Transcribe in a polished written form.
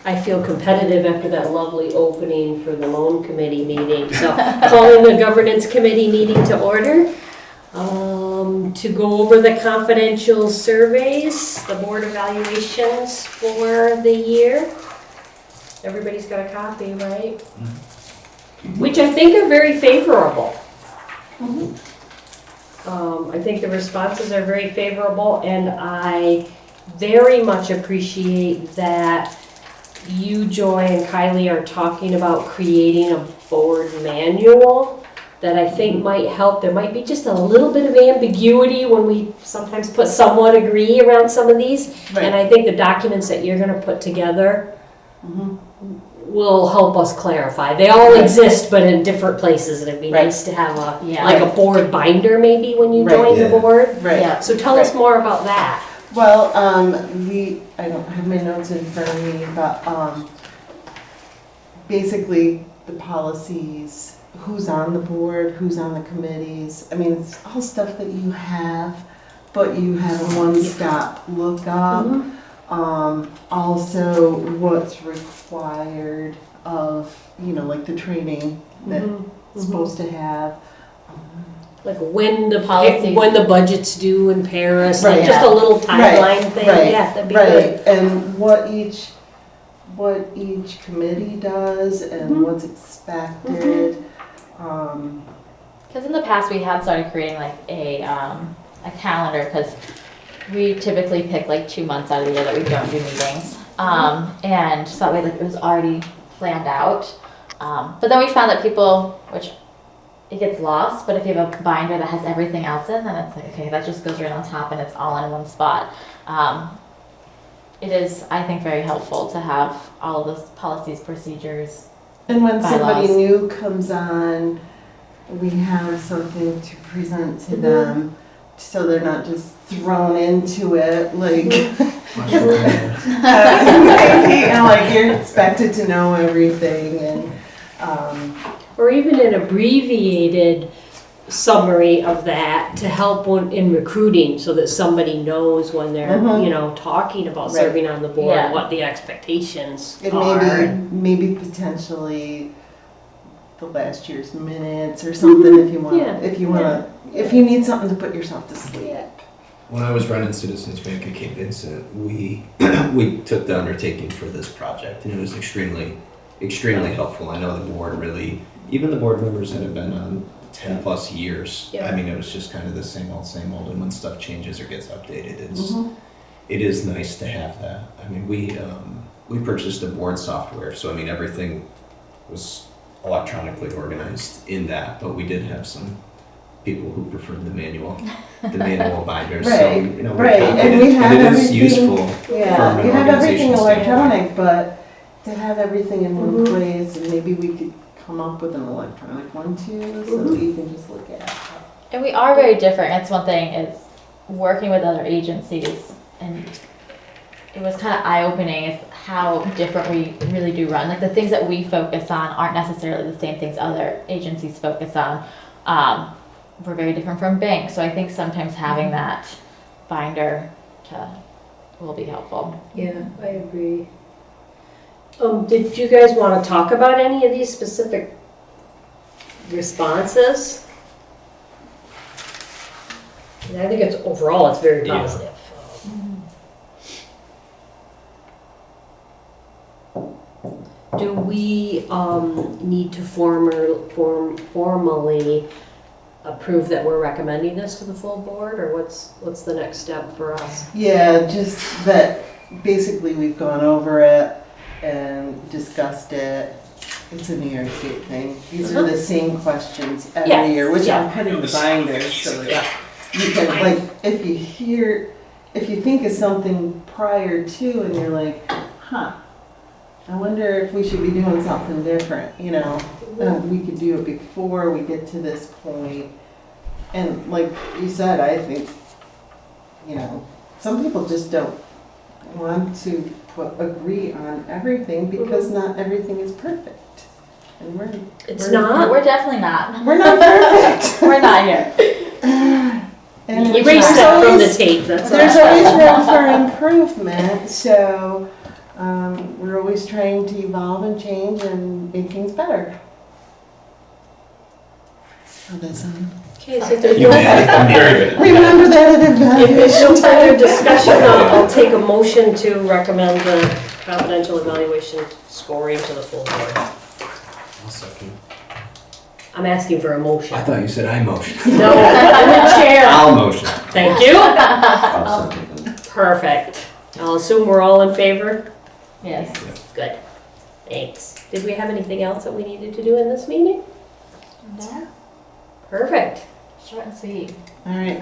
I feel competitive after that lovely opening for the loan committee meeting. So calling the governance committee meeting to order. To go over the confidential surveys, the board evaluations for the year. Everybody's got a copy, right? Which I think are very favorable. I think the responses are very favorable, and I very much appreciate that you, Joy, and Kylie are talking about creating a board manual that I think might help. There might be just a little bit of ambiguity when we sometimes put somewhat agree around some of these. Right. And I think the documents that you're gonna put together will help us clarify. They all exist, but in different places, and it'd be nice to have like a board binder maybe when you join the board. Right. Yeah. So tell us more about that. Well, I don't have my notes in front of me, but basically the policies, who's on the board, who's on the committees. I mean, it's all stuff that you have, but you have a one-stop lookup. Also, what's required of, like the training that it's supposed to have. Like when the Policies. when the budget's due in Paris, like Right. just a little timeline thing. Right. Yeah, that'd be good. And what each committee does and what's expected. Because in the past we had started creating like a calendar, because we typically pick like 2 months out of the year that we don't do meetings, and so that way like it was already planned out. But then we found that people, which it gets lost, but if you have a binder that has everything else in, then it's like, okay, that just goes right on top and it's all in one spot. It is, I think, very helpful to have all of those policies, procedures. And when somebody Bylaws. new comes on, we have something to present to them, so they're not just thrown into it like, like you're expected to know everything and. Or even an abbreviated summary of that to help in recruiting, so that somebody knows when they're talking about Right. serving on the board, Yeah. what the expectations And are. maybe potentially the last year's minutes or something if you want. Yeah. If you need something to put yourself to sleep. When I was running Citizens Bank at Cape Vincent, we took the undertaking for this project, and it was extremely helpful. I know the board really, even the board members that have been on 10 plus years, Yeah. I mean, it was just kind of the same old, and when stuff changes or gets updated, it is nice to have that. I mean, we purchased a board software, so I mean, everything was electronically organized in that, but we did have some people who preferred the manual binders. Right, So, we're right, and confident, we have and it is everything- useful Yeah, from an you have everything organization electronic, but to have everything in one place, and maybe we could come up with an electronic one too, so that you can just look at it. And we are very different. That's one thing, is working with other agencies, and it was kind of eye-opening is how different we really do run. Like the things that we focus on aren't necessarily the same things other agencies focus on. We're very different from banks, so I think sometimes having that binder will be helpful. Yeah, I agree. Did you guys want to talk about any of these specific responses? I think overall it's very Yeah. positive. Do we need to formally approve that we're recommending this to the full board, or what's the next step for us? Yeah, just that basically we've gone over it and discussed it. It's a New York State thing. These are the same questions every Yeah, year, which yeah. I'm putting the binder so that you can, like, if you think of something prior to and you're like, I wonder if we should be doing something different, we could do it before we get to this point. And like you said, I think, some people just don't want to agree on everything because not everything is perfect. And we're not. We're definitely not. We're not perfect. We're not here. And Erase that from the tape. That's there's always room for improvement. So, We're always trying to evolve and change and make things better. How does that sound? Okay, so if there's You no, did it. I'm very good. Remember that at if there's no evaluation further time. discussion, I'll take a motion to recommend the confidential evaluation scoring to the full board. I'll second. I'm asking for a motion. I thought you said I motion. No, I'm the chair. I'll motion. Thank you. I'll second them. Perfect. I'll assume we're all in favor? Yes. Good. Thanks. Did we have anything else that we needed to do in this meeting? No. Perfect. Short and sweet. All right,